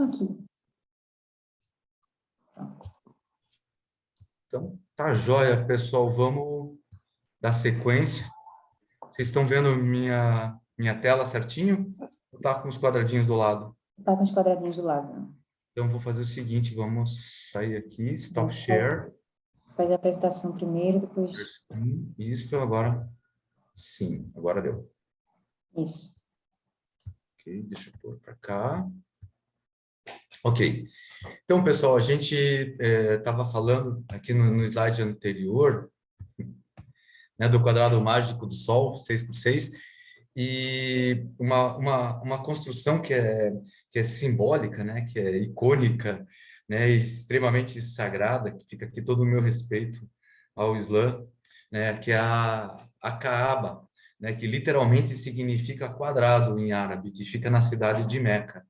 Aqui. Então, tá joia, pessoal. Vamos dar sequência. Vocês estão vendo minha tela certinho? Ou tá com os quadradinhos do lado? Tá com os quadradinhos do lado. Então, vou fazer o seguinte, vamos sair aqui, Stop Share. Faz a apresentação primeiro, depois... Isso, agora sim, agora deu. Isso. Ok, deixa eu pôr para cá. Ok. Então, pessoal, a gente estava falando aqui no slide anterior, né, do quadrado mágico do Sol, 6 por 6, e uma construção que é simbólica, né, que é icônica, né, extremamente sagrada, que fica aqui todo o meu respeito ao Islã, né, que é a Kaaba, né, que literalmente significa quadrado em árabe, que fica na cidade de Meca.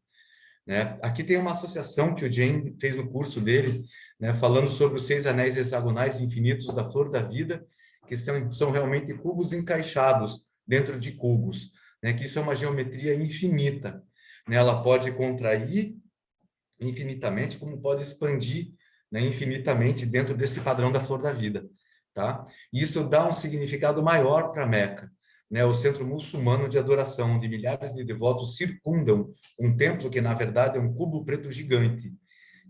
Né? Aqui tem uma associação que o Jane fez no curso dele, né, falando sobre os 6 anéis hexagonais infinitos da flor da vida, que são realmente cubos encaixados dentro de cubos, né, que isso é uma geometria infinita. Né? Ela pode contrair infinitamente, como pode expandir, né, infinitamente dentro desse padrão da flor da vida. Tá? E isso dá um significado maior para Meca, né, o centro muçulmano de adoração, onde milhares de devotos circundam um templo que, na verdade, é um cubo preto gigante.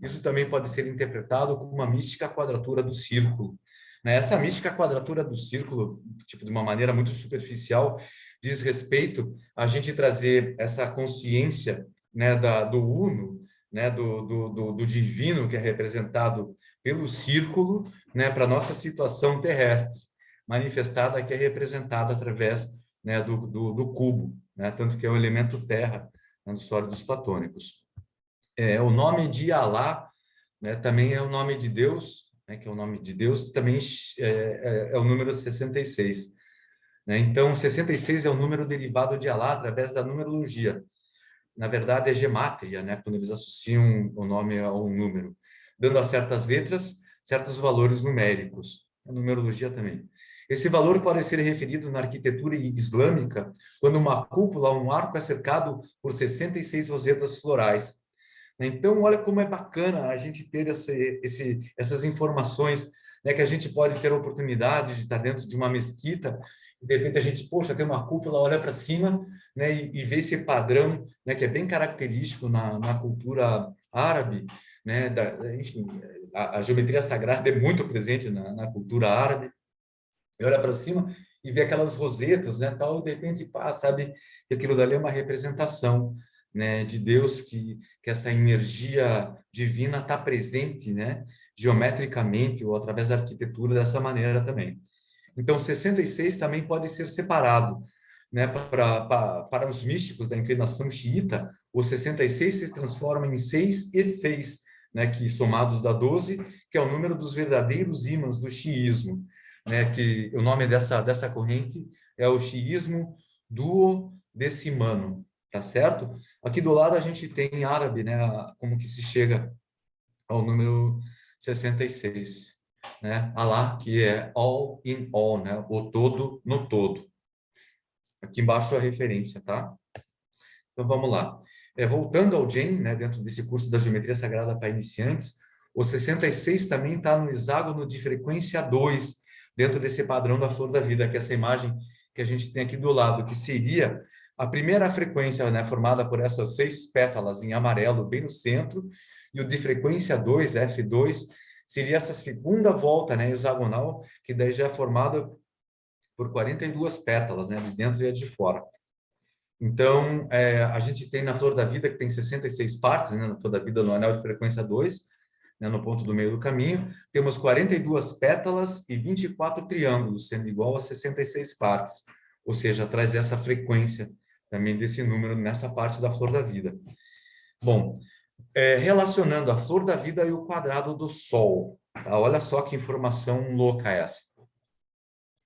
Isso também pode ser interpretado como uma mística quadratura do círculo. Né? Essa mística quadratura do círculo, tipo, de uma maneira muito superficial, diz respeito a gente trazer essa consciência, né, do uno, né, do divino, que é representado pelo círculo, né, para a nossa situação terrestre, manifestada que é representada através, né, do cubo, né, tanto que é o elemento terra, né, do sólidos platônicos. O nome de Alá, né, também é o nome de Deus, né, que é o nome de Deus, também é o número 66. Né? Então, 66 é o número derivado de Alá através da numerologia. Na verdade, é gemátria, né, quando eles associam o nome a um número, dando a certas letras certos valores numéricos. A numerologia também. Esse valor pode ser referido na arquitetura islâmica quando uma cúpula, um arco é cercado por 66 rosetas florais. Então, olha como é bacana a gente ter essas informações, né, que a gente pode ter a oportunidade de estar dentro de uma mesquita, e de repente a gente, poxa, tem uma cúpula, olha para cima, né, e vê esse padrão, né, que é bem característico na cultura árabe, né, enfim, a geometria sagrada é muito presente na cultura árabe, e olha para cima e vê aquelas rosetas, né, tal, e de repente, pá, sabe que aquilo dali é uma representação, né, de Deus, que essa energia divina está presente, né, geometricamente ou através da arquitetura dessa maneira também. Então, 66 também pode ser separado, né, para os místicos da inclinação xiita, o 66 se transforma em 6 e 6, né, que somados dá 12, que é o número dos verdadeiros ímãs do xiismo, né, que o nome dessa corrente é o xiismo duodecimano, tá certo? Aqui do lado a gente tem em árabe, né, como que se chega ao número 66, né? Allah, que é all in all, né? O todo no todo. Aqui embaixo a referência, tá? Então vamos lá. Voltando ao Jane, né, dentro desse curso da Geometria Sagrada para iniciantes, o 66 também está no hexágono de frequência 2, dentro desse padrão da flor da vida, que é essa imagem que a gente tem aqui do lado, que seria a primeira frequência, né, formada por essas 6 pétalas em amarelo, bem no centro, e o de frequência 2, F2, seria essa segunda volta, né, hexagonal, que daí já é formada por 42 pétalas, né, de dentro e de fora. Então, a gente tem na Flor da Vida, que tem 66 partes, né, na Flor da Vida, no anel de frequência 2, né, no ponto do meio do caminho, temos 42 pétalas e 24 triângulos, sendo igual a 66 partes. Ou seja, traz essa frequência também desse número nessa parte da Flor da Vida. Bom, relacionando a Flor da Vida e o quadrado do Sol. Tá? Olha só que informação louca essa.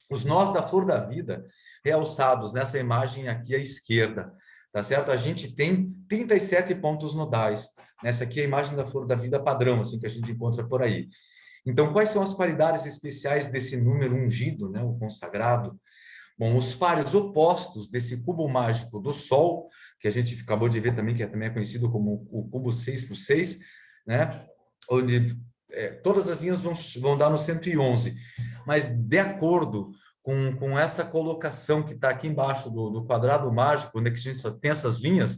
Os nós da Flor da Vida, realçados nessa imagem aqui à esquerda, tá certo? A gente tem 37 pontos nodais. Essa aqui é a imagem da Flor da Vida padrão, assim, que a gente encontra por aí. Então, quais são as qualidades especiais desse número ungido, né, o consagrado? Bom, os pares opostos desse cubo mágico do Sol, que a gente acabou de ver também, que também é conhecido como o cubo 6x6, né? Onde todas as linhas vão dar no 111. Mas de acordo com essa colocação que está aqui embaixo do quadrado mágico, onde a gente só tem essas linhas,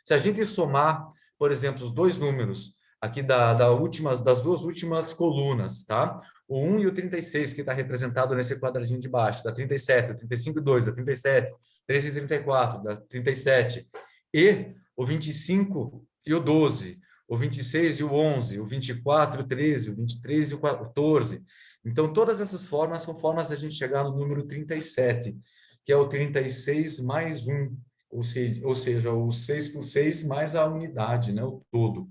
se a gente somar, por exemplo, os dois números aqui das duas últimas colunas, tá? O 1 e o 36, que está representado nesse quadradinho de baixo, da 37, o 35 e 2, da 37, 13 e 34, da 37, e o 25 e o 12, o 26 e o 11, o 24 e o 13, o 23 e o 14. Então, todas essas formas são formas de a gente chegar no número 37, que é o 36 mais 1, ou seja, o 6 por 6 mais a unidade, né, o todo.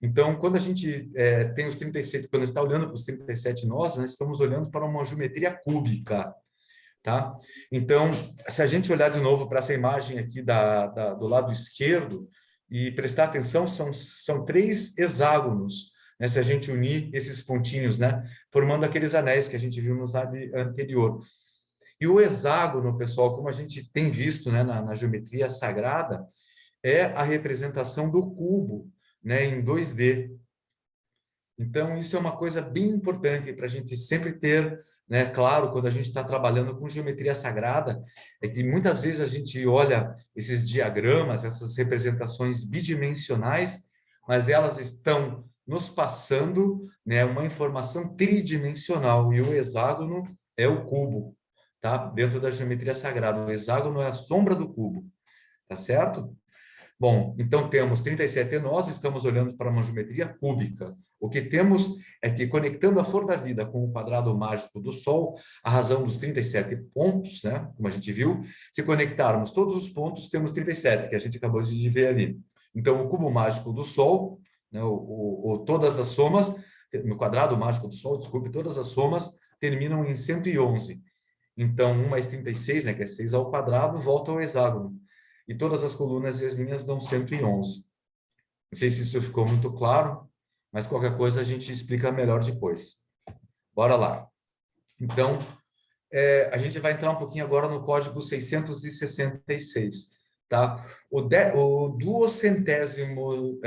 Então, quando a gente tem os 37, quando a gente está olhando para os 37 nós estamos olhando para uma geometria cúbica, tá? Então, se a gente olhar de novo para essa imagem aqui do lado esquerdo e prestar atenção, são 3 hexágonos, né? Se a gente unir esses pontinhos, né? Formando aqueles anéis que a gente viu no slide anterior. E o hexágono, pessoal, como a gente tem visto, né, na geometria sagrada, é a representação do cubo, né, em 2D. Então, isso é uma coisa bem importante para a gente sempre ter, né, claro, quando a gente está trabalhando com geometria sagrada, é que muitas vezes a gente olha esses diagramas, essas representações bidimensionais, mas elas estão nos passando, né, uma informação tridimensional, e o hexágono é o cubo, tá? Dentro da geometria sagrada, o hexágono é a sombra do cubo, tá certo? Bom, então temos 37 nós, estamos olhando para uma geometria cúbica. O que temos é que, conectando a flor da vida com o quadrado mágico do Sol, a razão dos 37 pontos, né, como a gente viu, se conectarmos todos os pontos, temos 37, que a gente acabou de ver ali. Então, o cubo mágico do Sol, né, todas as somas, no quadrado mágico do Sol, desculpe, todas as somas terminam em 111. Então, 1 mais 36, né, que é 6 ao quadrado, volta ao hexágono. E todas as colunas e as linhas dão 111. Não sei se isso ficou muito claro, mas qualquer coisa a gente explica melhor depois. Bora lá. Então, a gente vai entrar um pouquinho agora no código 666, tá? O duocentésimo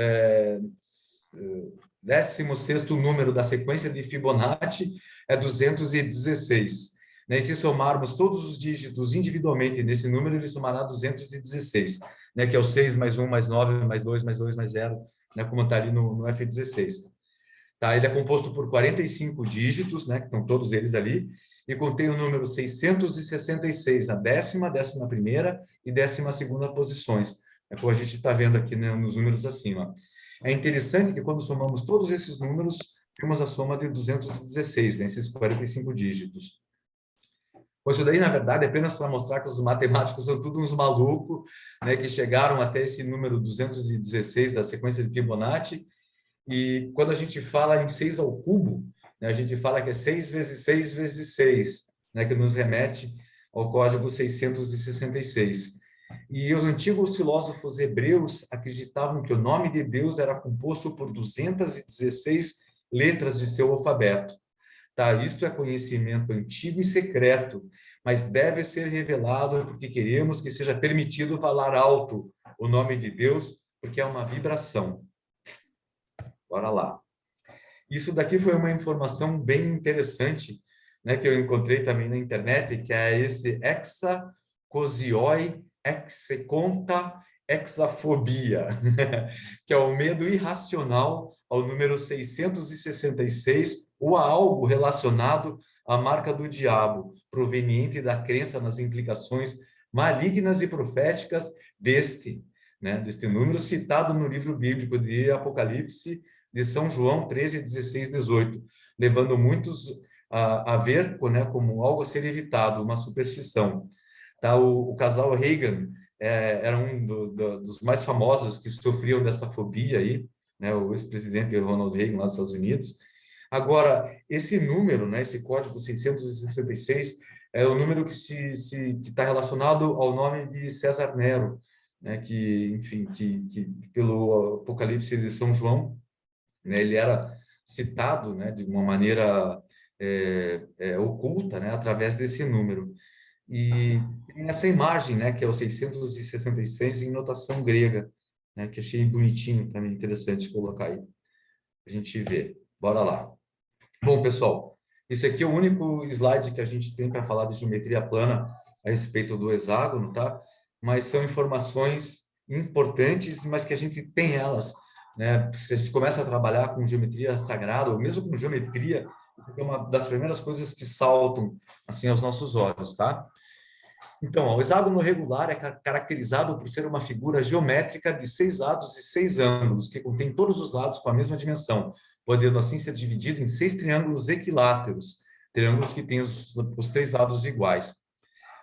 16º número da sequência de Fibonacci é 216. Né? E se somarmos todos os dígitos individualmente nesse número, ele somará 216, né? Que é o 6 mais 1 mais 9 mais 2 mais 2 mais 0, né? Como está ali no F16. Tá? Ele é composto por 45 dígitos, né? Que estão todos eles ali, e contém o número 666, a 10ª, 11ª e 12ª posições. É como a gente está vendo aqui, né, nos números acima. É interessante que quando somamos todos esses números, temos a soma de 216, né, esses 45 dígitos. Isso daí, na verdade, é apenas para mostrar que os matemáticos são todos uns malucos, né, que chegaram até esse número 216 da sequência de Fibonacci. E quando a gente fala em 6 ao cubo, né, a gente fala que é 6 vezes 6 vezes 6, né, que nos remete ao código 666. E os antigos filósofos hebreus acreditavam que o nome de Deus era composto por 216 letras de seu alfabeto. Tá? Isto é conhecimento antigo e secreto, mas deve ser revelado porque queremos que seja permitido falar alto o nome de Deus, porque é uma vibração. Bora lá. Isso daqui foi uma informação bem interessante, né, que eu encontrei também na internet, que é esse hexacosioi hexaconta hexafobia, que é o medo irracional ao número 666 ou a algo relacionado à marca do diabo, proveniente da crença nas implicações malignas e proféticas deste número citado no livro bíblico de Apocalipse, de São João 13, 16, 18, levando muitos a ver, né, como algo a ser evitado, uma superstição. Tá? O casal Reagan era um dos mais famosos que sofriam dessa fobia aí, né, o ex-presidente Ronald Reagan lá dos Estados Unidos. Agora, esse número, né, esse código 666, é o número que está relacionado ao nome de César Nero, né, que, enfim, que pelo Apocalipse de São João, né, ele era citado, né, de uma maneira oculta, né, através desse número. E tem essa imagem, né, que é o 666 em notação grega, né, que achei bonitinho também, interessante colocar aí, a gente vê. Bora lá. Bom, pessoal, esse aqui é o único slide que a gente tem para falar de geometria plana a respeito do hexágono, tá? Mas são informações importantes, mas que a gente tem elas, né? Se a gente começa a trabalhar com geometria sagrada, ou mesmo com geometria, é uma das primeiras coisas que saltam, assim, aos nossos olhos, tá? Então, ó, o hexágono regular é caracterizado por ser uma figura geométrica de 6 lados e 6 ângulos, que contém todos os lados com a mesma dimensão, podendo assim ser dividido em 6 triângulos equiláteros, triângulos que têm os 3 lados iguais.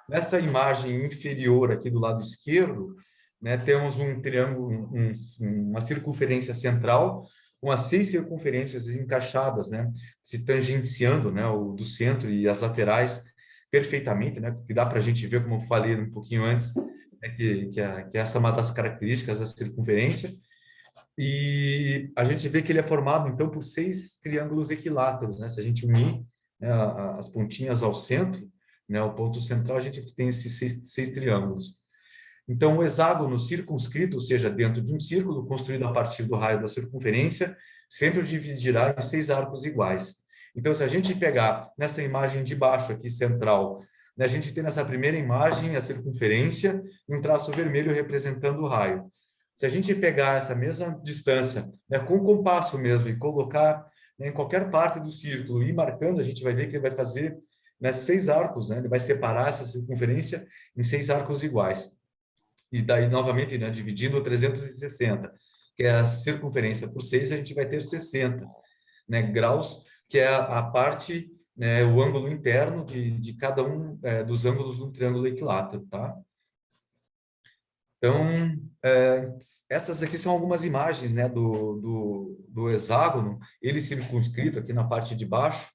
Nessa imagem inferior aqui do lado esquerdo, né, temos um triângulo, uma circunferência central, com as 6 circunferências encaixadas, né, se tangenciando, né, o do centro e as laterais perfeitamente, né, que dá para a gente ver, como eu falei um pouquinho antes, né, que essa é uma das características da circunferência, e a gente vê que ele é formado, então, por 6 triângulos equiláteros, né, se a gente unir, né, as pontinhas ao centro, né, o ponto central, a gente tem esses 6 triângulos. Então, o hexágono circunscrito, ou seja, dentro de um círculo construído a partir do raio da circunferência, sempre o dividirá em 6 arcos iguais. Então, se a gente pegar nessa imagem de baixo aqui, central, né, a gente tem nessa primeira imagem a circunferência e um traço vermelho representando o raio. Se a gente pegar essa mesma distância, né, com o compasso mesmo, e colocar, né, em qualquer parte do círculo e ir marcando, a gente vai ver que ele vai fazer, né, 6 arcos, né, ele vai separar essa circunferência em 6 arcos iguais. E daí, novamente, né, dividindo 360, que é a circunferência por 6, a gente vai ter 60, né, graus, que é a parte, né, o ângulo interno de cada um dos ângulos do triângulo equilátero, tá? Então, essas aqui são algumas imagens, né, do hexágono, ele circunscrito aqui na parte de baixo,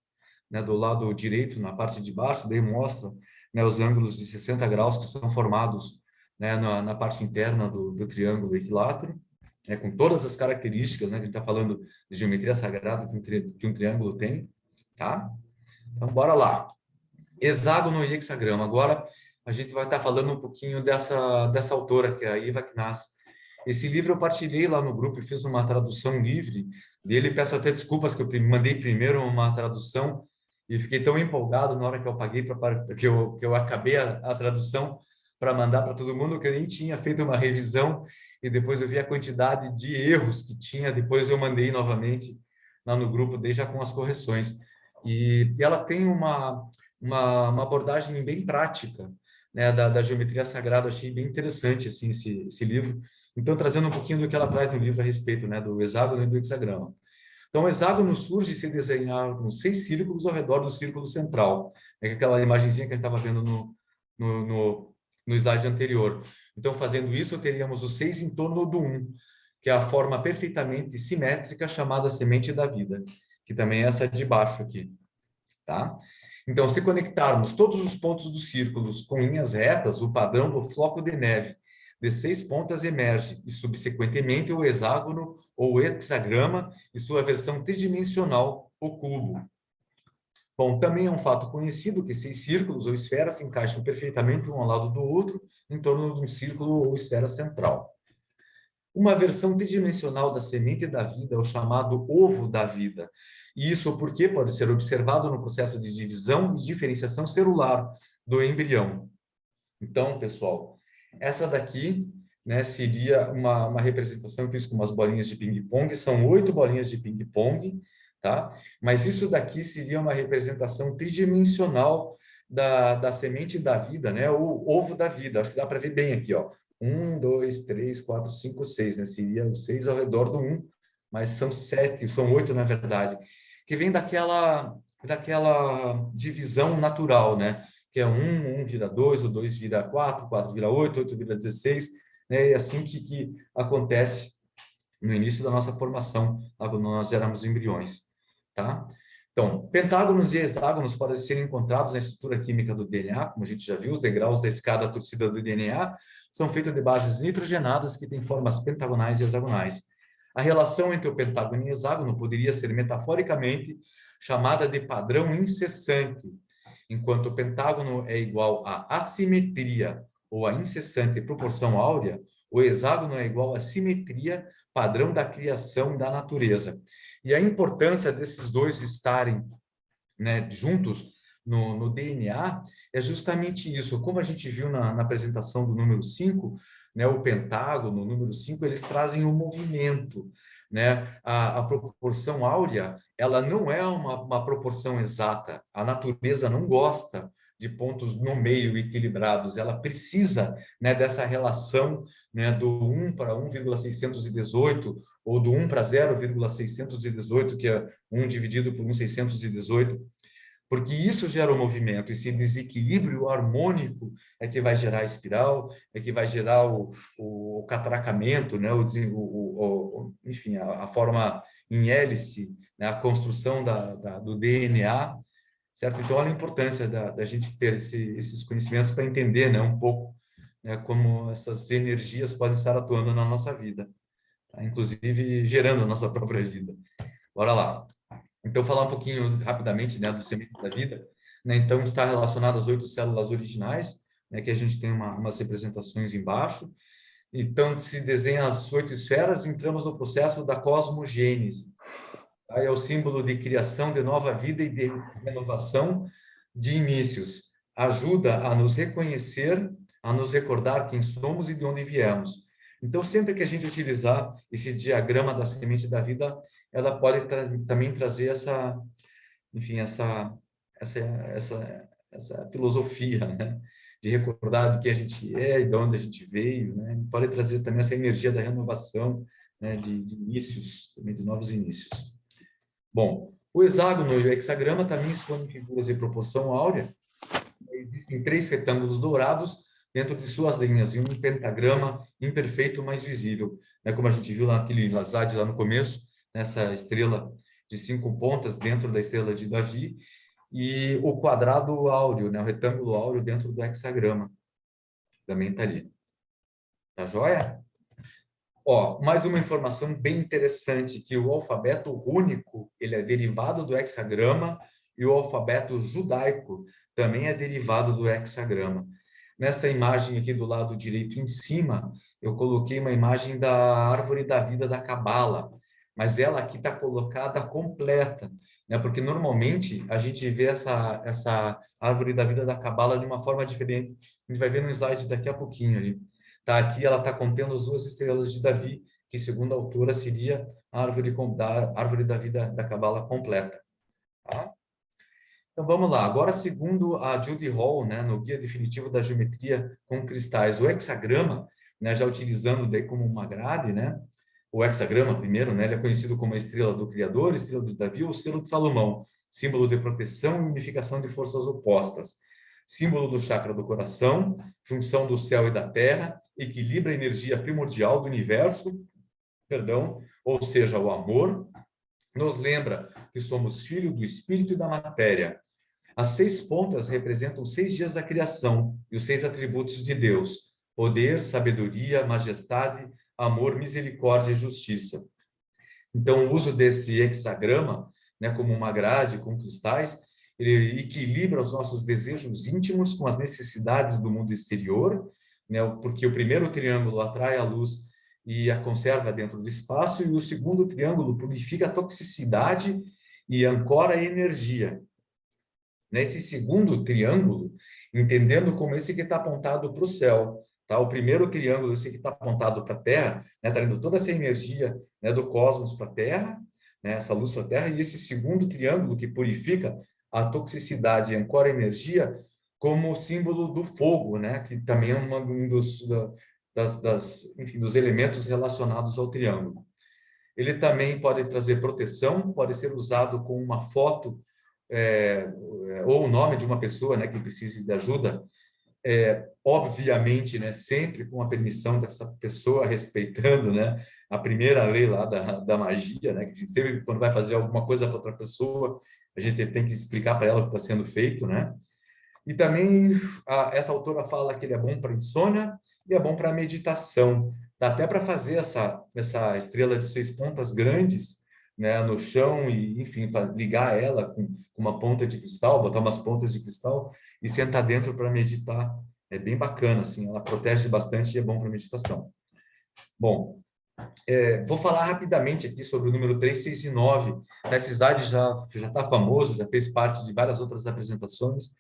né, do lado direito, na parte de baixo, daí mostra, né, os ângulos de 60 graus que são formados, né, na parte interna do triângulo equilátero, né, com todas as características, né, que a gente está falando de geometria sagrada que um triângulo tem, tá? Então, bora lá. Hexágono e hexagrama. Agora, a gente vai estar falando um pouquinho dessa autora, que é a Eva Knass. Esse livro eu partilhei lá no grupo e fiz uma tradução livre dele. Peço até desculpas que eu mandei primeiro uma tradução e fiquei tão empolgado na hora que eu paguei, que eu acabei a tradução para mandar para todo mundo, que eu nem tinha feito uma revisão e depois eu vi a quantidade de erros que tinha. Depois eu mandei novamente lá no grupo, daí já com as correções. E ela tem uma abordagem bem prática, né, da geometria sagrada. Achei bem interessante assim, esse livro. Então, trazendo um pouquinho do que ela traz no livro a respeito, né, do hexágono e do hexagrama. Então, o hexágono surge se desenhar com 6 círculos ao redor do círculo central. É aquela imagenzinha que a gente estava vendo no slide anterior. Então, fazendo isso, teríamos os 6 em torno do 1, que é a forma perfeitamente simétrica chamada semente da vida, que também é essa de baixo aqui, tá? Então, se conectarmos todos os pontos dos círculos com linhas retas, o padrão do floco de neve de 6 pontas emerge, e subsequentemente o hexágono ou hexagrama e sua versão tridimensional, o cubo. Bom, também é um fato conhecido que 6 círculos ou esferas se encaixam perfeitamente um ao lado do outro em torno de um círculo ou esfera central. Uma versão tridimensional da semente da vida é o chamado ovo da vida. E isso porque pode ser observado no processo de divisão e diferenciação celular do embrião. Então, pessoal, essa daqui, né, seria uma representação que eu fiz com umas bolinhas de ping-pong. São 8 bolinhas de ping-pong, tá? Mas isso daqui seria uma representação tridimensional da semente da vida, né? O ovo da vida. Acho que dá para ver bem aqui, ó. 1, 2, 3, 4, 5, 6, né? Seria os 6 ao redor do 1, mas são 7, são 8 na verdade, que vem daquela divisão natural, né? Que é 1 vira 2, o 2 vira 4, 4 vira 8, 8 vira 16, né? E é assim que acontece no início da nossa formação, lá quando nós éramos embriões, tá? Então, pentágonos e hexágonos podem ser encontrados na estrutura química do DNA, como a gente já viu, os degraus da escada torcida do DNA são feitos de bases nitrogenadas que têm formas pentagonais e hexagonais. A relação entre o pentágono e o hexágono poderia ser metaforicamente chamada de padrão incessante. enquanto o pentágono é igual à assimetria ou à incessante proporção áurea, o hexágono é igual à simetria padrão da criação da natureza. E a importância desses dois estarem, né, juntos no DNA é justamente isso. Como a gente viu na apresentação do número 5, né, o pentágono, o número 5, eles trazem um movimento, né? A proporção áurea, ela não é uma proporção exata. A natureza não gosta de pontos no meio equilibrados. Ela precisa, né, dessa relação, né, do 1 para 1,618 ou do 1 para 0,618, que é 1 dividido por 1,618, porque isso gera o movimento. Esse desequilíbrio harmônico é que vai gerar a espiral, é que vai gerar o catracamento, né? Enfim, a forma em hélice, né? A construção do DNA, certo? Então, olha a importância da gente ter esses conhecimentos para entender, né, um pouco, né, como essas energias podem estar atuando na nossa vida, tá? Inclusive gerando a nossa própria vida. Bora lá. Então, falar um pouquinho rapidamente, né, do semente da vida, né? Então, está relacionado às 8 células originais, né, que a gente tem umas representações embaixo. Então, se desenha as 8 esferas, entramos no processo da cosmogênese. Tá? É o símbolo de criação de nova vida e de renovação de inícios. Ajuda a nos reconhecer, a nos recordar quem somos e de onde viemos. Então, sempre que a gente utilizar esse diagrama da semente da vida, ela pode também trazer enfim, essa filosofia, né? De recordar de quem a gente é e de onde a gente veio, né? Pode trazer também essa energia da renovação, né? De inícios, também de novos inícios. Bom, o hexágono e o hexagrama também se formam figuras de proporção áurea. Existem 3 retângulos dourados dentro de suas linhas e um pentagrama imperfeito mais visível, né? Como a gente viu naquele slide lá no começo, nessa estrela de 5 pontas dentro da estrela de Davi, e o quadrado áureo, né? O retângulo áureo dentro do hexagrama. Também está ali. Tá joia? Ó, mais uma informação bem interessante, que o alfabeto rúnico, ele é derivado do hexagrama, e o alfabeto judaico também é derivado do hexagrama. Nessa imagem aqui do lado direito em cima, eu coloquei uma imagem da árvore da vida da Cabala, mas ela aqui está colocada completa, né? Porque normalmente a gente vê essa árvore da vida da Cabala de uma forma diferente. A gente vai ver no slide daqui a pouquinho ali. Tá, aqui ela está contendo as 2 estrelas de Davi, que segundo a autora seria a árvore da vida da Cabala completa. Tá? Então vamos lá. Agora, segundo a Judy Hall, né, no Guia Definitivo da Geometria com Cristais, o hexagrama, né, já utilizando daí como uma grade, né, o hexagrama primeiro, né, ele é conhecido como a estrela do Criador, estrela de Davi ou selo de Salomão, símbolo de proteção e unificação de forças opostas. Símbolo do chakra do coração, junção do céu e da terra, equilibra a energia primordial do universo, ou seja, o amor, nos lembra que somos filhos do espírito e da matéria. As 6 pontas representam 6 dias da criação e os 6 atributos de Deus: poder, sabedoria, majestade, amor, misericórdia e justiça. Então, o uso desse hexagrama, né, como uma grade com cristais, ele equilibra os nossos desejos íntimos com as necessidades do mundo exterior, né, porque o primeiro triângulo atrai a luz e a conserva dentro do espaço, e o segundo triângulo purifica a toxicidade e ancora a energia. Nesse segundo triângulo, entendendo como esse que está apontado para o céu, tá? O primeiro triângulo, esse que está apontado para a Terra, né, está indo toda essa energia, né, do cosmos para a Terra, né, essa luz para a Terra, e esse segundo triângulo que purifica a toxicidade e ancora a energia, como símbolo do fogo, né, que também é um enfim, dos elementos relacionados ao triângulo. Ele também pode trazer proteção, pode ser usado com uma foto ou o nome de uma pessoa, né, que precise de ajuda, obviamente, né, sempre com a permissão dessa pessoa, respeitando, né, a primeira lei lá da magia, né, que a gente sempre, quando vai fazer alguma coisa para outra pessoa, a gente tem que explicar para ela o que está sendo feito, né? E também essa autora fala que ele é bom para insônia e é bom para meditação. Dá até para fazer essa estrela de 6 pontas grandes, né, no chão e, enfim, para ligar ela com uma ponta de cristal, botar umas pontas de cristal e sentar dentro para meditar. É bem bacana, assim, ela protege bastante e é bom para meditação. Bom, vou falar rapidamente aqui sobre o número 369. Essa slide já está famoso, já fez parte de várias outras apresentações,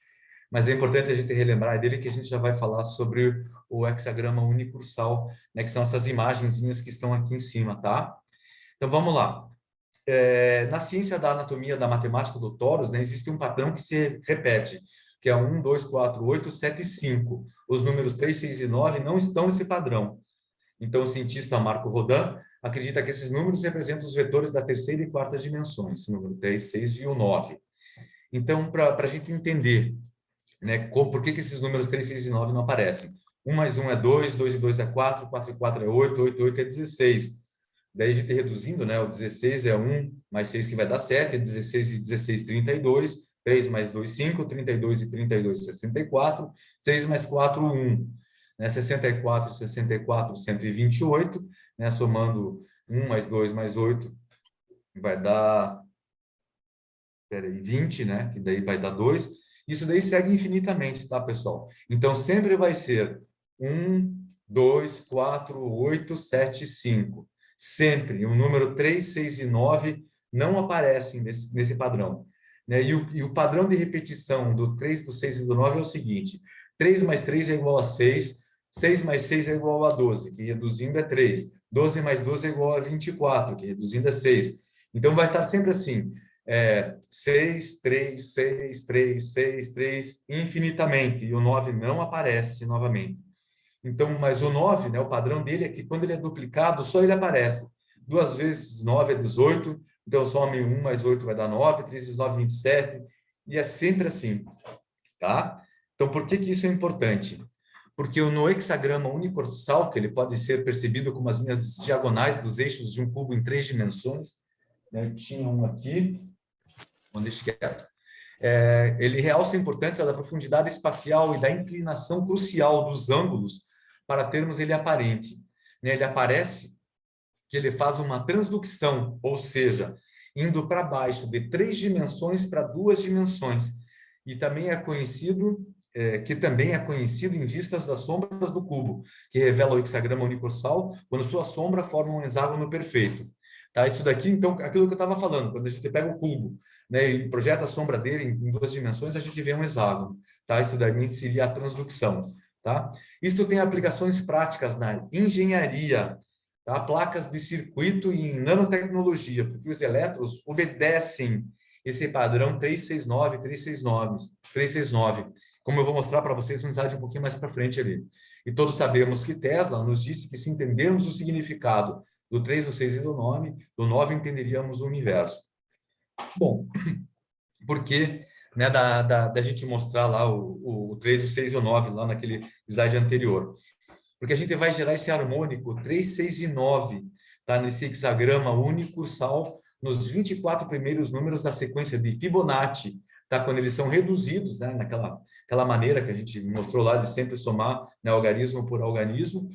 mas é importante a gente relembrar dele que a gente já vai falar sobre o hexagrama unicursal, né, que são essas imagenzinhas que estão aqui em cima, tá? Então, vamos lá. Na ciência da anatomia da matemática do torus, né, existe um padrão que se repete, que é 1, 2, 4, 8, 7 e 5. Os números 3, 6 e 9 não estão nesse padrão. Então, o cientista Marco Rodin acredita que esses números representam os vetores da terceira e quarta dimensões, o número 3, 6 e o 9. Então, para a gente entender, né, por que esses números 3, 6 e 9 não aparecem? 1 mais 1 é 2, 2 e 2 é 4, 4 e 4 é 8, 8 e 8 é 16. Daí a gente reduzindo, né? O 16 é 1 mais 6 que vai dar 7, 16 e 16, 32, 3 mais 2, 5, 32 e 32, 64, 6 mais 4, 1. Né? 64, 64, 128, né? Somando 1 mais 2 mais 8, vai dar 20, né? Que daí vai dar 2. Isso daí segue infinitamente, tá, pessoal? Então, sempre vai ser 1, 2, 4, 8, 7, 5. Sempre. O número 3, 6 e 9 não aparecem nesse padrão. Né? E o padrão de repetição do 3, do 6 e do 9 é o seguinte. 3 mais 3 é igual a 6. 6 mais 6 é igual a 12, que reduzindo é 3. 12 mais 12 é igual a 24, que reduzindo é 6. Então, vai estar sempre assim. 6, 3, 6, 3, 6, 3, infinitamente. E o 9 não aparece novamente. Então, mas o 9, né, o padrão dele é que quando ele é duplicado, só ele aparece. 2 vezes 9 é 18, então some 1 mais 8 vai dar 9, 3 vezes 9, 27, e é sempre assim, tá? Então, por que isso é importante? Porque no hexagrama unicursal, que ele pode ser percebido como as linhas diagonais dos eixos de um cubo em 3 dimensões, né? Tinha um aqui, vamos deixar quieto. Ele realça a importância da profundidade espacial e da inclinação crucial dos ângulos para termos ele aparente. Né? Ele aparece que ele faz uma transducção, ou seja, indo para baixo de 3 dimensões para 2 dimensões. E também é conhecido, em vistas das sombras do cubo, que revela o hexagrama unicursal, quando sua sombra forma um hexágono perfeito. Tá? Isso daqui, então, aquilo que eu estava falando, quando a gente pega o cubo, né, e projeta a sombra dele em 2 dimensões, a gente vê um hexágono. Tá? Isso daí seria a transdução. Tá? Isso tem aplicações práticas na engenharia, tá? Placas de circuito e em nanotecnologia, porque os elétrons obedecem esse padrão 369, 369, 369, como eu vou mostrar para vocês no slide um pouquinho mais para frente ali. E todos sabemos que Tesla nos disse que se entendermos o significado do 3, do 6 e do 9 entenderíamos o universo. Bom, porque né, da gente mostrar lá o 3, o 6 e o 9 lá naquele slide anterior? Porque a gente vai gerar esse harmônico 3, 6 e 9, tá? Nesse hexagrama unicursal, nos 24 primeiros números da sequência de Fibonacci, tá? Quando eles são reduzidos, né? Aquela maneira que a gente mostrou lá de sempre somar, né, algarismo por algarismo.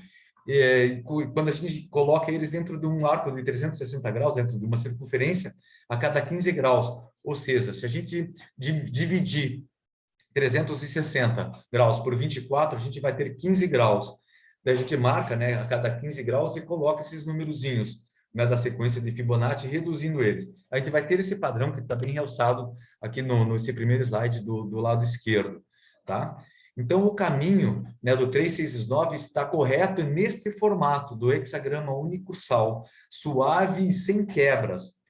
Quando a gente coloca eles dentro de um arco de 360 graus, dentro de uma circunferência, a cada 15 graus. Ou seja, se a gente dividir 360 graus por 24, a gente vai ter 15 graus. Daí a gente marca, né, a cada 15 graus e coloca esses numerozinhos, né, da sequência de Fibonacci, reduzindo eles. A gente vai ter esse padrão que está bem realçado aqui nesse primeiro slide do lado esquerdo. Tá? Então, o caminho, né, do 369 está correto neste formato do hexagrama unicursal, suave e sem quebras.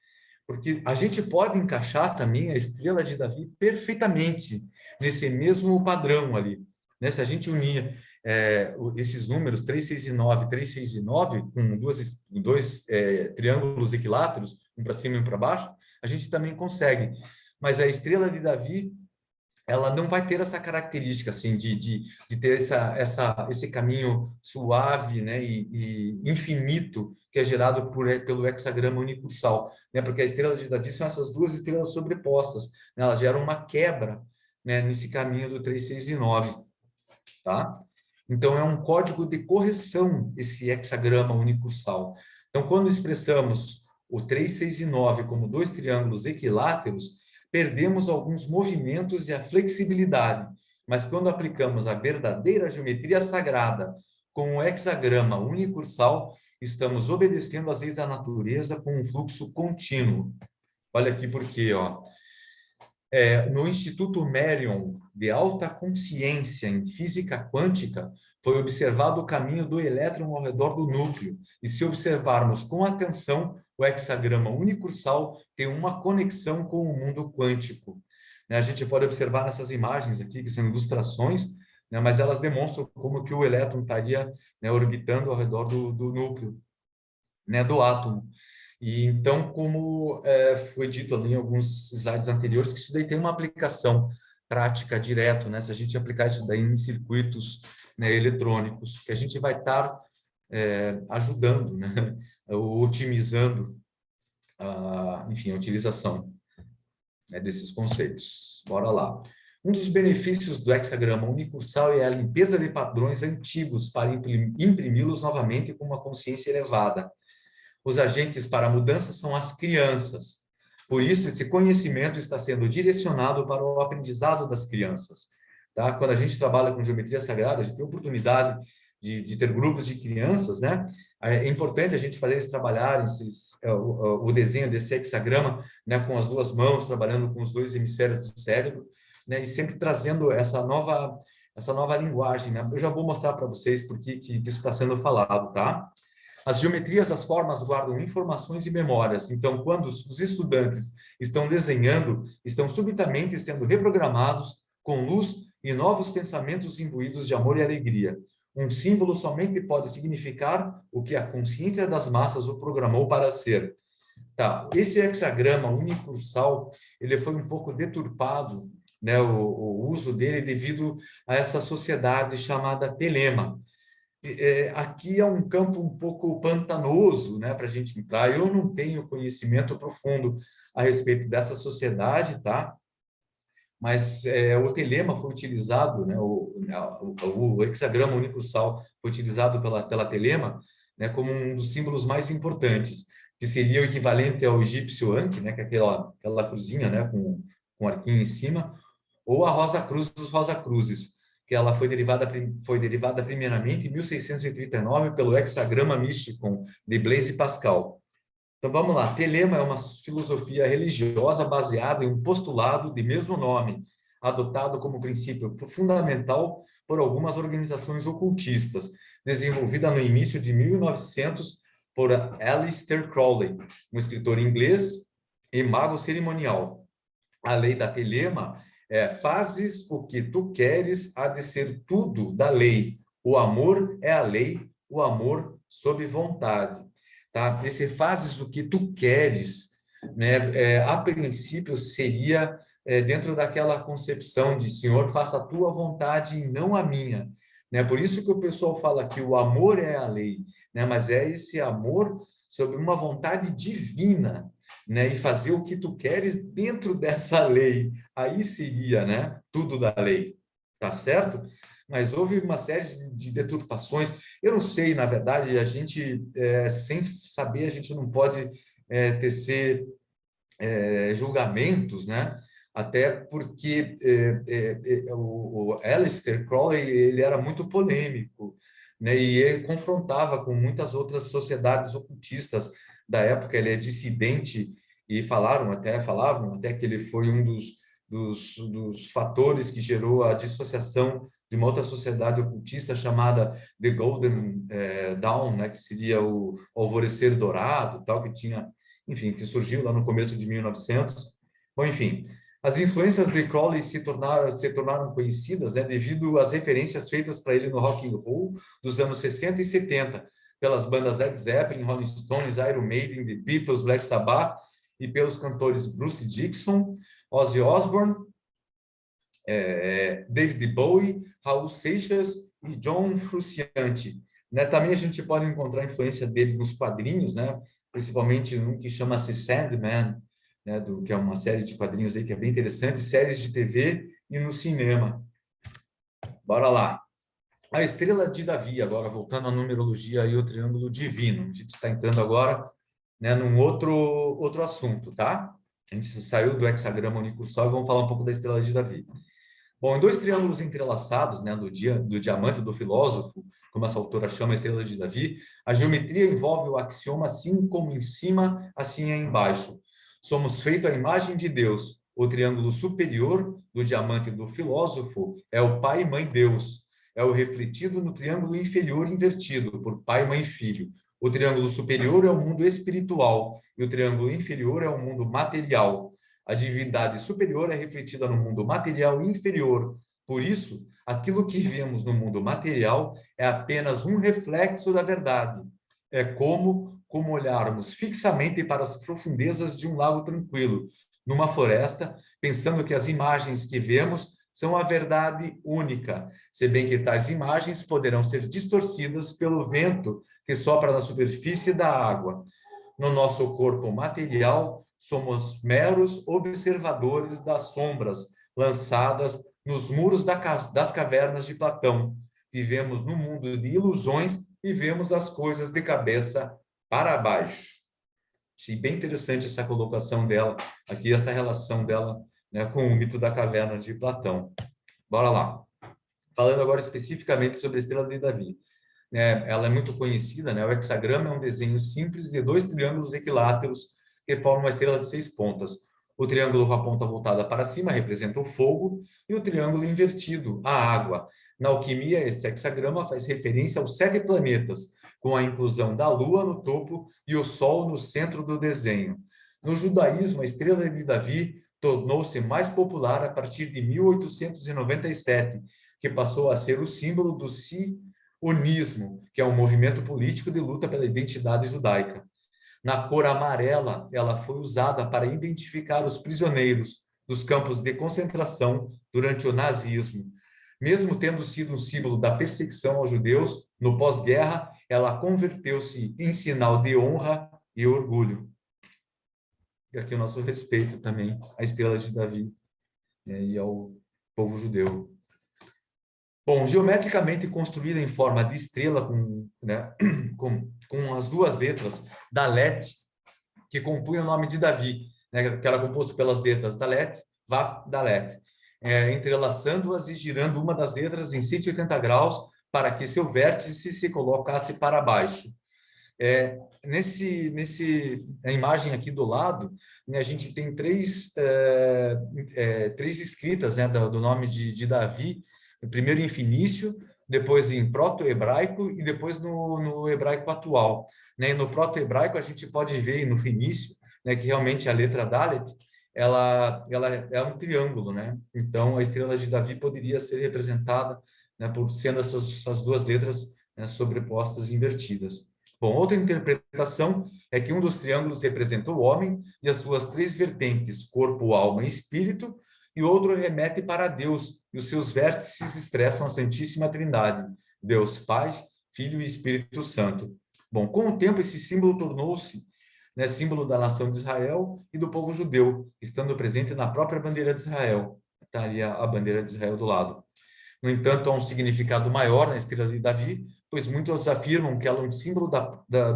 Porque a gente pode encaixar também a estrela de Davi perfeitamente nesse mesmo padrão ali. Né? Se a gente unir esses números 3, 6 e 9, 3, 6 e 9, com dois triângulos equiláteros, um para cima e um para baixo, a gente também consegue. Mas a estrela de Davi, ela não vai ter essa característica assim de ter esse caminho suave, né, e infinito que é gerado pelo hexagrama unicursal, né, porque a estrela de Davi são essas duas estrelas sobrepostas, né, elas geram uma quebra, né, nesse caminho do 3, 6 e 9, tá? Então é um código de correção esse hexagrama unicursal. Então quando expressamos o 3, 6 e 9 como dois triângulos equiláteros, perdemos alguns movimentos e a flexibilidade. Mas quando aplicamos a verdadeira geometria sagrada com o hexagrama unicursal, estamos obedecendo às leis da natureza com um fluxo contínuo. Olha aqui por quê, ó. No Instituto Merion de Alta Consciência em Física Quântica, foi observado o caminho do elétron ao redor do núcleo. E se observarmos com atenção, o hexagrama unicursal tem uma conexão com o mundo quântico. A gente pode observar nessas imagens aqui, que são ilustrações, mas elas demonstram como que o elétron estaria, orbitando ao redor do núcleo, do átomo. E então, como foi dito ali em alguns slides anteriores, que isso daí tem uma aplicação prática direto, se a gente aplicar isso daí em circuitos eletrônicos, que a gente vai estar ajudando, otimizando, enfim, a utilização desses conceitos. Bora lá. Um dos benefícios do hexagrama unicursal é a limpeza de padrões antigos para imprimi-los novamente com uma consciência elevada. Os agentes para a mudança são as crianças. Por isso, esse conhecimento está sendo direcionado para o aprendizado das crianças. Tá? Quando a gente trabalha com geometria sagrada, a gente tem a oportunidade de ter grupos de crianças, É importante a gente fazer eles trabalharem o desenho desse hexagrama, com as duas mãos, trabalhando com os dois hemisférios do cérebro, e sempre trazendo essa nova linguagem. Eu já vou mostrar para vocês por que isso está sendo falado, tá? As geometrias, as formas guardam informações e memórias. Então, quando os estudantes estão desenhando, estão subitamente sendo reprogramados com luz e novos pensamentos imbuídos de amor e alegria. Um símbolo somente pode significar o que a consciência das massas o programou para ser. Tá, esse hexagrama unicursal, ele foi um pouco deturpado, o uso dele devido a essa sociedade chamada telema. Aqui é um campo um pouco pantanoso, para a gente entrar. Eu não tenho conhecimento profundo a respeito dessa sociedade, tá? Mas o telema foi utilizado, o hexagrama unicursal foi utilizado pela telema, como um dos símbolos mais importantes, que seria o equivalente ao egípcio Ankh, que é aquela cruzinha, com arquinho em cima, ou a Rosa Cruz dos Rosa Cruzes, que ela foi derivada primeiramente em 1639 pelo hexagrama Mysticon de Blaise Pascal. Então, vamos lá. Telema é uma filosofia religiosa baseada em um postulado de mesmo nome, adotado como princípio fundamental por algumas organizações ocultistas, desenvolvida no início de 1900 por Aleister Crowley, um inglês e mago cerimonial. A lei da telema fazes o que tu queres, há de ser tudo da lei. O amor é a lei, o amor sob vontade. Tá? Esse fazes o que tu queres, a princípio seria dentro daquela concepção de Senhor, faça a tua vontade e não a minha. Por isso que o pessoal fala que o amor é a lei, mas é esse amor sob uma vontade divina, e fazer o que tu queres dentro dessa lei. Aí seria, tudo da lei, tá certo? Mas houve uma série de deturpações. Eu não sei, na verdade, a gente, sem saber, a gente não pode tecer julgamentos, Até porque o Aleister Crowley, ele era muito polêmico, E ele confrontava com muitas outras sociedades ocultistas da época. Ele é dissidente e falavam até que ele foi um dos fatores que gerou a dissociação de uma outra sociedade ocultista chamada The Golden Dawn, que seria o Alvorecer Dourado, tal, que tinha, enfim, que surgiu lá no começo de 1900. Bom, enfim, as influências de Crowley se tornaram conhecidas, devido às referências feitas para ele no rock and roll dos anos 60 e 70, pelas bandas Led Zeppelin, Rolling Stones, Iron Maiden, The Beatles, Black Sabbath, e pelos cantores Bruce Dickinson, Ozzy Osbourne, David Bowie, Raul Seixas e John Frusciante. Também a gente pode encontrar a influência deles nos quadrinhos, principalmente um que chama-se Sandman, que é uma série de quadrinhos aí que é bem interessante, séries de TV e no cinema. Bora lá. A estrela de Davi, agora voltando à numerologia e o triângulo divino. A gente está entrando agora né, num outro assunto, tá? A gente saiu do hexagrama unicursal e vamos falar um pouco da estrela de Davi. Bom, em dois triângulos entrelaçados, né, do diamante do filósofo, como essa autora chama a estrela de Davi, a geometria envolve o axioma assim como em cima, assim é embaixo. Somos feitos à imagem de Deus. O triângulo superior do diamante do filósofo é o Pai e Mãe Deus. É o refletido no triângulo inferior invertido, por Pai, Mãe e Filho. O triângulo superior é o mundo espiritual e o triângulo inferior é o mundo material. A divindade superior é refletida no mundo material inferior. Por isso, aquilo que vemos no mundo material é apenas um reflexo da verdade. É como olharmos fixamente para as profundezas de um lago tranquilo, numa floresta, pensando que as imagens que vemos são a verdade única, se bem que tais imagens poderão ser distorcidas pelo vento que sopra na superfície da água. No nosso corpo material, somos meros observadores das sombras lançadas nos muros das cavernas de Platão. Vivemos num mundo de ilusões e vemos as coisas de cabeça para baixo. Achei bem interessante essa colocação dela, aqui essa relação dela, né, com o mito da caverna de Platão. Bora lá. Falando agora especificamente sobre a estrela de Davi. Ela é muito conhecida, né? O hexagrama é um desenho simples de dois triângulos equiláteros que formam uma estrela de 6 pontas. O triângulo com a ponta voltada para cima representa o fogo e o triângulo invertido, a água. Na alquimia, esse hexagrama faz referência aos 7 planetas, com a inclusão da Lua no topo e o Sol no centro do desenho. No judaísmo, a estrela de Davi tornou-se mais popular a partir de 1897, que passou a ser o símbolo do sionismo, que é um movimento político de luta pela identidade judaica. Na cor amarela, ela foi usada para identificar os prisioneiros dos campos de concentração durante o nazismo. Mesmo tendo sido um símbolo da perseguição aos judeus, no pós-guerra, ela converteu-se em sinal de honra e orgulho. E aqui o nosso respeito também à estrela de Davi, né, e ao povo judeu. Bom, geometricamente construída em forma de estrela né, com as duas letras Dalet, que compunham o nome de Davi, né, que era composto pelas letras Dalet, Vav, Dalet, entrelaçando-as e girando uma das letras em 180 graus para que seu vértice se colocasse para baixo. A imagem aqui do lado, né, a gente tem três escritas, né, do nome de Davi, primeiro em fenício, depois em proto-hebraico e depois no hebraico atual. Né? E no proto-hebraico a gente pode ver, no fenício, né, que realmente a letra Dalet, ela é um triângulo, né? Então a estrela de Davi poderia ser representada, né, por sendo essas duas letras, né, sobrepostas e invertidas. Bom, outra interpretação é que um dos triângulos representa o homem e as suas 3 vertentes, corpo, alma e espírito, e outro remete para Deus, e os seus vértices expressam a Santíssima Trindade, Deus Pai, Filho e Espírito Santo. Bom, com o tempo esse símbolo tornou-se, né, símbolo da nação de Israel e do povo judeu, estando presente na própria bandeira de Israel. Está ali a bandeira de Israel do lado. No entanto, há um significado maior na estrela de Davi, pois muitos afirmam que ela é um símbolo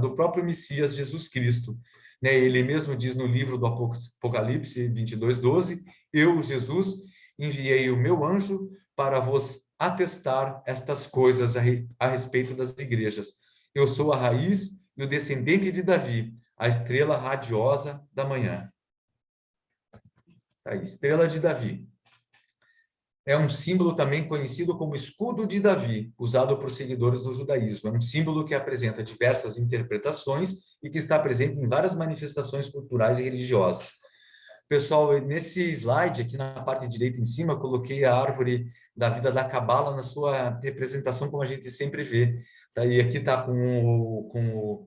do próprio Messias, Jesus Cristo. Né? Ele mesmo diz no livro do Apocalipse 22:12, eu, Jesus, enviei o meu anjo para vos atestar estas coisas a respeito das igrejas. Eu sou a raiz e o descendente de Davi, a estrela radiosa da manhã. A estrela de Davi. É um símbolo também conhecido como escudo de Davi, usado por seguidores do judaísmo. É um símbolo que apresenta diversas interpretações e que está presente em várias manifestações culturais e religiosas. Pessoal, nesse slide, aqui na parte direita em cima, eu coloquei a árvore da vida da Cabala na sua representação, como a gente sempre vê. Tá? E aqui está com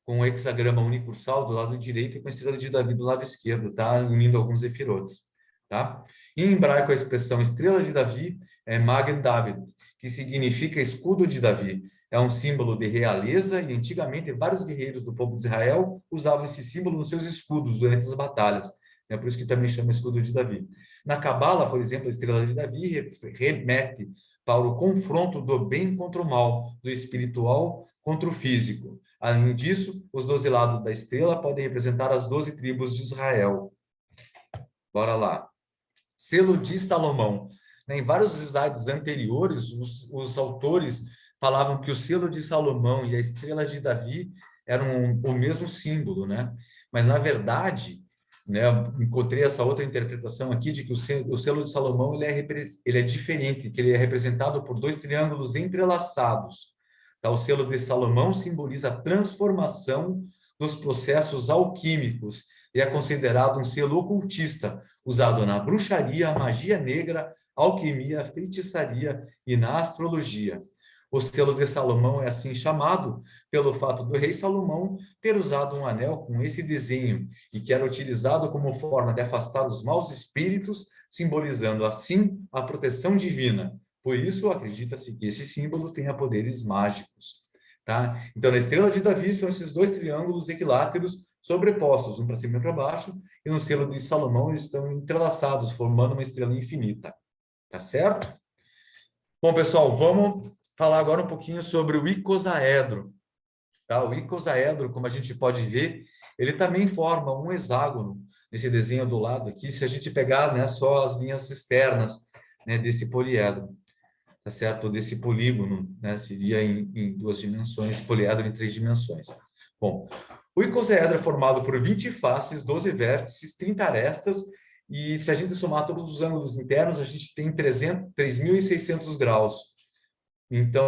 o hexagrama unicursal do lado direito e com a estrela de Davi do lado esquerdo, tá? Unindo alguns efirotes. Tá? Em hebraico, a expressão estrela de Davi é Magen David, que significa escudo de Davi. É um símbolo de realeza e antigamente vários guerreiros do povo de Israel usavam esse símbolo nos seus escudos durante as batalhas. É por isso que também chama escudo de Davi. Na Cabala, por exemplo, a estrela de Davi remete para o confronto do bem contra o mal, do espiritual contra o físico. Além disso, os 12 lados da estrela podem representar as 12 tribos de Israel. Bora lá. Selo de Salomão. Em vários slides anteriores, os autores falavam que o selo de Salomão e a estrela de Davi eram o mesmo símbolo, né? Mas, na verdade, né, encontrei essa outra interpretação aqui de que o selo de Salomão ele é diferente, que ele é representado por 2 triângulos entrelaçados. Tá? O selo de Salomão simboliza a transformação dos processos alquímicos e é considerado um selo ocultista, usado na bruxaria, magia negra, alquimia, feitiçaria e na astrologia. O selo de Salomão é assim chamado pelo fato do rei Salomão ter usado um anel com esse desenho e que era utilizado como forma de afastar os maus espíritos, simbolizando assim a proteção divina. Por isso, acredita-se que esse símbolo tenha poderes mágicos. Tá? Então, na estrela de Davi são esses 2 triângulos equiláteros sobrepostos, um para cima e para baixo, e no selo de Salomão eles estão entrelaçados, formando uma estrela infinita. Tá certo? Bom, pessoal, vamos falar agora um pouquinho sobre o icosaedro. Tá? O icosaedro, como a gente pode ver, ele também forma um hexágono nesse desenho do lado aqui, se a gente pegar, né, só as linhas externas, né, desse poliedro. Tá certo? Desse polígono, né? Seria em 2 dimensões, poliedro em 3 dimensões. Bom, o icosaedro é formado por 20 faces, 12 vértices, 30 arestas, e se a gente somar todos os ângulos internos, a gente tem 3.600 graus. Então,